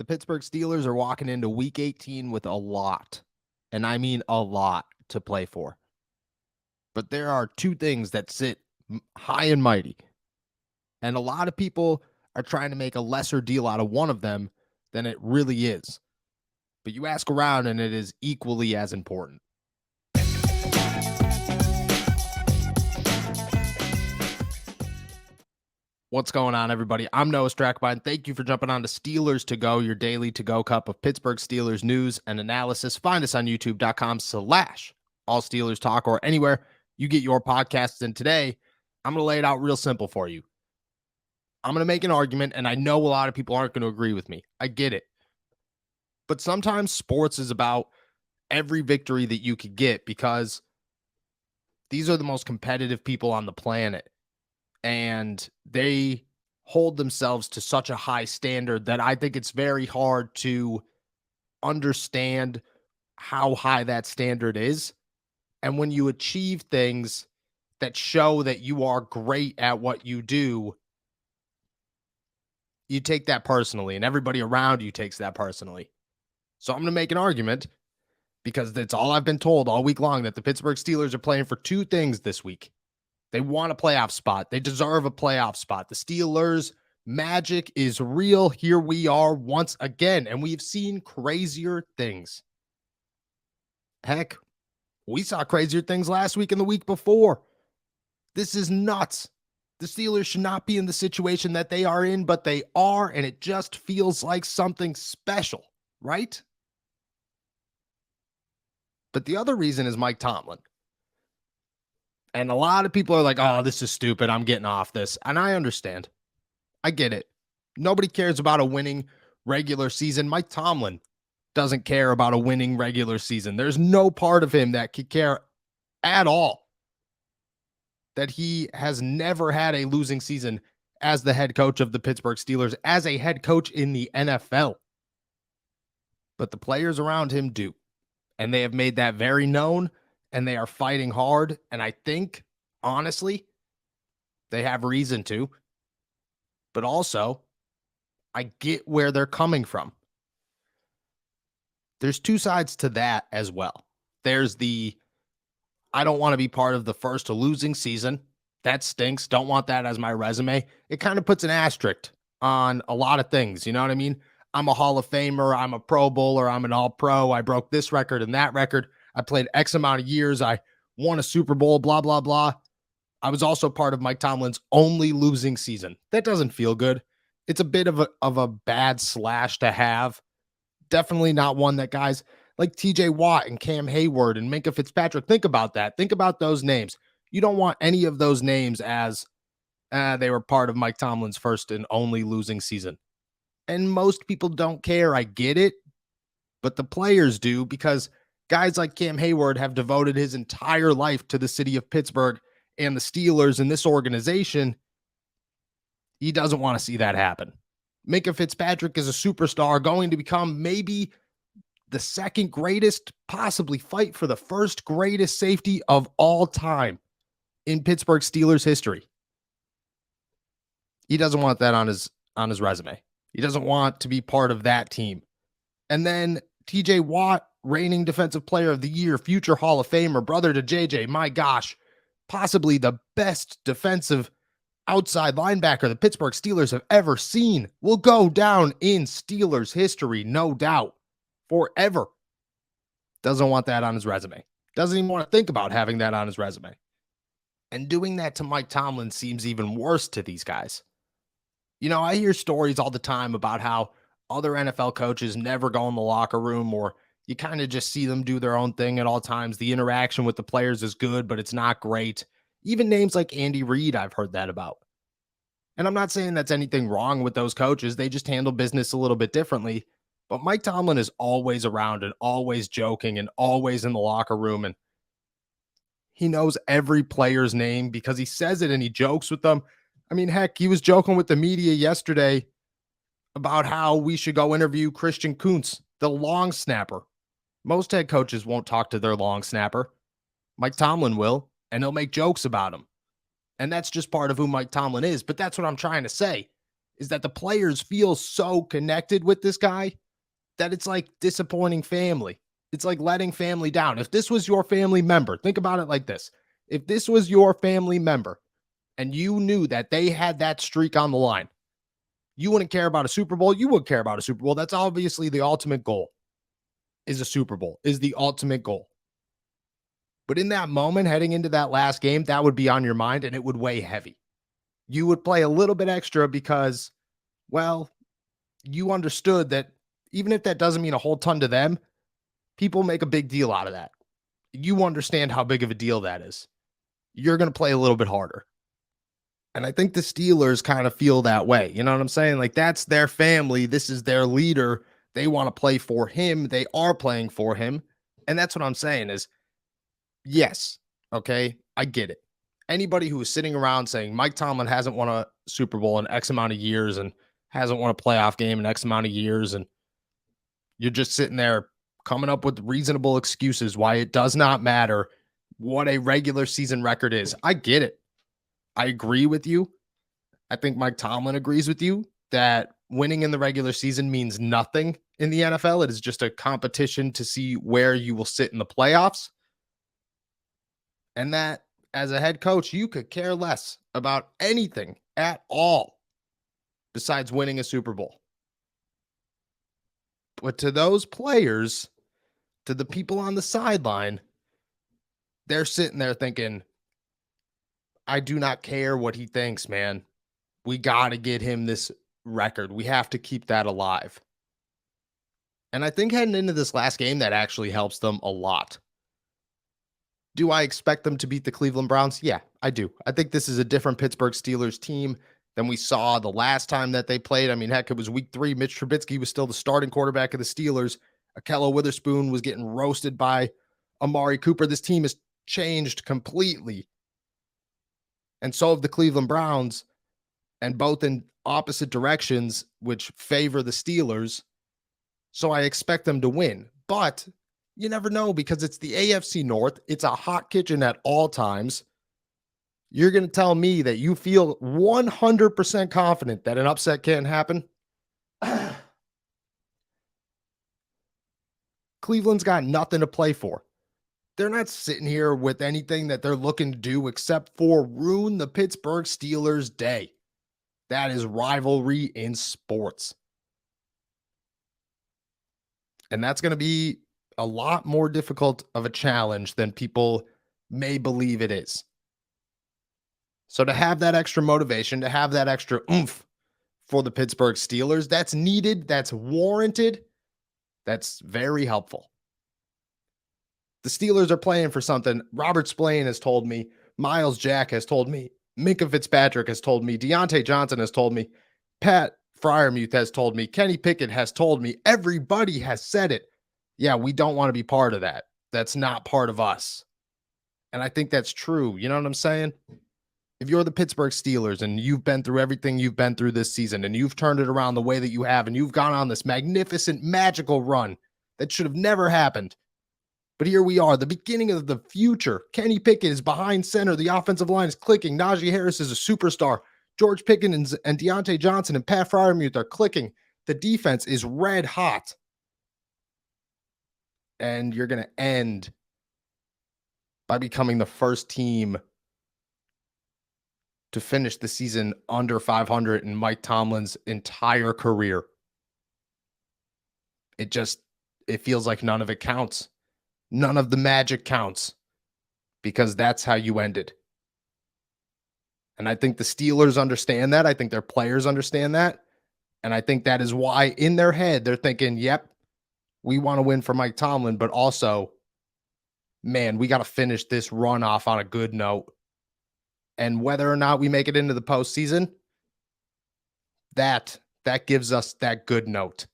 The Pittsburgh Steelers are walking into week 18 with a lot, and I mean a lot, to play for. But there are two things that sit high and mighty, and a lot of people are trying to make a lesser deal out of one of them than it really is. But you ask around, and it is equally as important. What's going on, everybody? I'm Noah Strackbine. Thank you for jumping on to Steelers To Go, your daily to-go cup of Pittsburgh Steelers news and analysis. Find us on youtube.com/All Steelers Talk or anywhere you get your podcasts. And today, I'm going to lay it out real simple for you. I'm going to make an argument, and I know a lot of people aren't going to agree with me. I get it. But sometimes sports is about every victory that you could get because these are the most competitive people on the planet. And they hold themselves to such a high standard that I think it's very hard to understand how high that standard is. And when you achieve things that show that you are great at what you do, you take that personally, and everybody around you takes that personally. So I'm going to make an argument, because that's all I've been told all week long, that the Pittsburgh Steelers are playing for two things this week. They want a playoff spot. They deserve a playoff spot. The Steelers' magic is real. Here we are once again, and we've seen crazier things. Heck, we saw crazier things last week and the week before. This is nuts. The Steelers should not be in the situation that they are in, but they are, and it just feels like something special, right? But the other reason is Mike Tomlin. And a lot of people are like, oh, this is stupid. I'm getting off this. And I understand. I get it. Nobody cares about a winning regular season. Mike Tomlin doesn't care about a winning regular season. There's no part of him that could care at all that he has never had a losing season as the head coach of the Pittsburgh Steelers, as a head coach in the NFL. But the players around him do. And they have made that very known. And they are fighting hard. And I think, honestly, they have reason to. But also, I get where they're coming from. There's two sides to that as well. There's the, I don't want to be part of the first losing season. That stinks. Don't want that as my resume. It kind of puts an asterisk on a lot of things. You know what I mean? I'm a Hall of Famer. I'm a Pro Bowler. I'm an All-Pro. I broke this record and that record. I played X amount of years. I won a Super Bowl, blah, blah, blah. I was also part of Mike Tomlin's only losing season. That doesn't feel good. It's a bit of a bad slash to have. Definitely not one that guys like TJ Watt and Cam Hayward and Minkah Fitzpatrick, think about that. Think about those names. You don't want any of those names as they were part of Mike Tomlin's first and only losing season. And most people don't care. I get it. But the players do, because guys like Cam Hayward have devoted his entire life to the city of Pittsburgh and the Steelers and this organization. He doesn't want to see that happen. Minkah Fitzpatrick is a superstar, going to become maybe the second greatest, possibly fight for the first greatest safety of all time in Pittsburgh Steelers history. He doesn't want that on his resume. He doesn't want to be part of that team. And then TJ Watt, reigning defensive player of the year, future Hall of Famer, brother to JJ, my gosh, possibly the best defensive outside linebacker the Pittsburgh Steelers have ever seen, will go down in Steelers history, no doubt, forever. Doesn't want that on his resume. Doesn't even want to think about having that on his resume. And doing that to Mike Tomlin seems even worse to these guys. You know, I hear stories all the time about how other NFL coaches never go in the locker room, or you kind of just see them do their own thing at all times. The interaction with the players is good, but it's not great. Even names like Andy Reid, I've heard that about. And I'm not saying that's anything wrong with those coaches. They just handle business a little bit differently. But Mike Tomlin is always around and always joking and always in the locker room. And he knows every player's name because he says it and he jokes with them. I mean, heck, he was joking with the media yesterday about how we should go interview Christian Kuntz, the long snapper. Most head coaches won't talk to their long snapper. Mike Tomlin will, and he'll make jokes about him. And that's just part of who Mike Tomlin is. But that's what I'm trying to say. is that the players feel so connected with this guy that it's like disappointing family. It's like letting family down. If this was your family member, think about it like this. If this was your family member and you knew that they had that streak on the line, you wouldn't care about a Super Bowl. You would care about a Super Bowl. That's obviously the ultimate goal, is a Super Bowl, is the ultimate goal. But in that moment, heading into that last game, that would be on your mind and it would weigh heavy. You would play a little bit extra because, well, you understood that even if that doesn't mean a whole ton to them, people make a big deal out of that. You understand how big of a deal that is. You're going to play a little bit harder. And I think the Steelers kind of feel that way. You know what I'm saying? Like, that's their family. This is their leader. They want to play for him. They are playing for him. And that's what I'm saying is, yes, okay, I get it. Anybody who is sitting around saying Mike Tomlin hasn't won a Super Bowl in X amount of years and hasn't won a playoff game in X amount of years, and you're just sitting there coming up with reasonable excuses why it does not matter what a regular season record is. I get it. I agree with you. I think Mike Tomlin agrees with you that winning in the regular season means nothing in the NFL. It is just a competition to see where you will sit in the playoffs. And that as a head coach, you could care less about anything at all besides winning a Super Bowl. But to those players, to the people on the sideline, they're sitting there thinking, I do not care what he thinks, man. We got to get him this record. We have to keep that alive. And I think heading into this last game, that actually helps them a lot. Do I expect them to beat the Cleveland Browns? Yeah, I do. I think this is a different Pittsburgh Steelers team than we saw the last time that they played. I mean, heck, it was week 3. Mitch Trubisky was still the starting quarterback of the Steelers. Akello Witherspoon was getting roasted by Amari Cooper. This team has changed completely. And so have the Cleveland Browns, and both in opposite directions, which favor the Steelers. So I expect them to win. But you never know because it's the AFC North. It's a hot kitchen at all times. You're going to tell me that you feel 100% confident that an upset can't happen? Cleveland's got nothing to play for. They're not sitting here with anything that they're looking to do except for ruin the Pittsburgh Steelers' day. That is rivalry in sports. And that's going to be a lot more difficult of a challenge than people may believe it is. So to have that extra motivation, to have that extra oomph for the Pittsburgh Steelers, that's needed, that's warranted, that's very helpful. The Steelers are playing for something. Robert Spillane has told me, Miles Jack has told me, Minka Fitzpatrick has told me, Deontay Johnson has told me, Pat Freiermuth has told me, Kenny Pickett has told me, everybody has said it. Yeah, we don't want to be part of that. That's not part of us. And I think that's true. You know what I'm saying? If you're the Pittsburgh Steelers and you've been through everything you've been through this season and you've turned it around the way that you have and you've gone on this magnificent, magical run that should have never happened. But here we are, the beginning of the future. Kenny Pickett is behind center. The offensive line is clicking. Najee Harris is a superstar. George Pickens and Deontay Johnson and Pat Freiermuth are clicking. The defense is red hot. And you're going to end by becoming the first team to finish the season under 500 in Mike Tomlin's entire career. It feels like none of it counts. None of the magic counts because that's how you ended. And I think the Steelers understand that. I think their players understand that. And I think that is why in their head, they're thinking, yep, we want to win for Mike Tomlin, but also, man, we got to finish this run off on a good note. And whether or not we make it into the postseason, that gives us that good note.